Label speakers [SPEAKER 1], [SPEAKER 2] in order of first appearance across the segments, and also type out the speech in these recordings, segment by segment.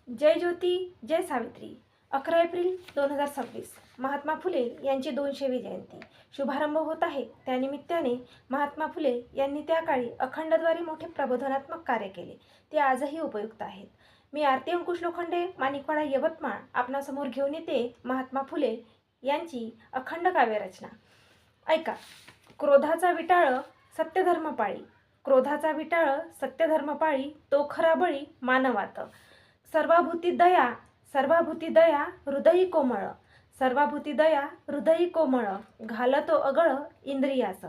[SPEAKER 1] जय ज्योती जय Savitri. 11 April 2026 Mahatma Phule यांची 200वी जयंती शुभारंभ होत आहे. त्यानिमित्ताने महात्मा फुले यांनी त्या काळी अखंडद्वारे मोठे प्रबोधनात्मक कार्य केले. ते आजही उपयुक्त आहेत. मी आरती अंकुश लोखंडे, माणिकवाडा, यवतमाळ आपणासमोर घेऊन येते महात्मा फुले यांची अखंड काव्यरचना. ऐका. क्रोधाचा विटाळ सत्यधर्म पाळी, क्रोधाचा विटाळ सत्यधर्म पाळी, तो खरा बळी मानवात. सर्वाभूती दया, सर्वाभूती दया हृदयी कोमळ, सर्वाभूती दया हृदयी कोमळ, घालतो अगळ इंद्रियास,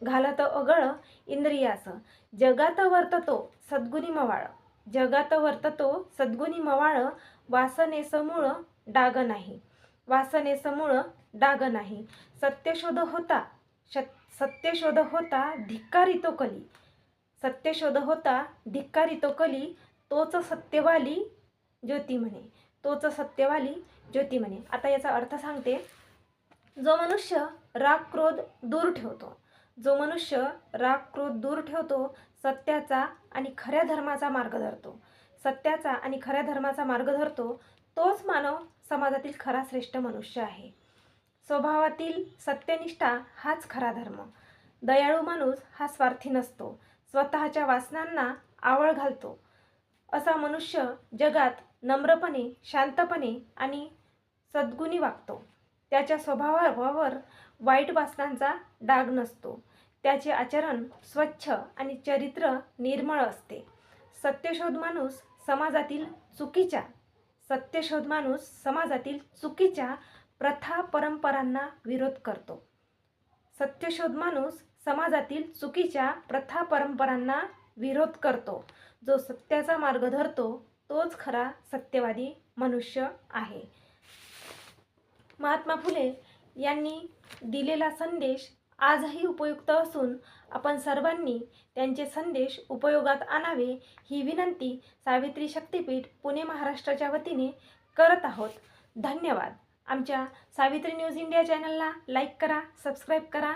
[SPEAKER 1] घालतो अगळ इंद्रियास. जगात वर्ततो सद्गुणी मवाळ, जगात वर्ततो सद्गुणी मवाळ, वासनेसमूळ डाग नाही, वासनेसमूळ डाग नाही. सत्यशोध होता, सत्यशोध होता धिक्कारी तो कली, सत्यशोध होता धिक्कारी तो कली, तोच सत्यवाली ज्योती म्हणे, तोच सत्यवाली ज्योती म्हणे. आता याचा अर्थ सांगते. जो मनुष्य राग क्रोध दूर ठेवतो, जो मनुष्य राग क्रोध दूर ठेवतो, सत्याचा आणि खऱ्या धर्माचा मार्ग धरतो, सत्याचा आणि खऱ्या धर्माचा मार्ग धरतो, तोच मानव समाजातील खरा श्रेष्ठ मनुष्य आहे. स्वभावातील सत्यनिष्ठा हाच खरा धर्म. दयाळू माणूस हा स्वार्थी नसतो, स्वतःच्या वासनांना आवळ घालतो. असा मनुष्य जगात नम्रपणे, शांतपणे आणि सद्गुणी वागतो. त्याच्या स्वभावावर वाईट वासनांचा डाग नसतो. त्याचे आचरण स्वच्छ आणि चरित्र निर्मळ असते. सत्यशोध माणूस समाजातील चुकीच्या, सत्यशोध माणूस समाजातील चुकीच्या प्रथा परंपरांना विरोध करतो. सत्यशोध माणूस समाजातील चुकीच्या प्रथा परंपरांना विरोध करतो. जो सत्याचा मार्ग धरतो तोच खरा सत्यवादी मनुष्य आहे. महात्मा फुले यांनी दिलेला संदेश आजही उपयुक्त असून आपण सर्वांनी त्यांचे संदेश उपयोगात आणावे ही विनंती सावित्री शक्तीपीठ पुणे महाराष्ट्राच्या वतीने करत आहोत. धन्यवाद. आमच्या सावित्री न्यूज इंडिया चॅनलला लाईक करा, सबस्क्राईब करा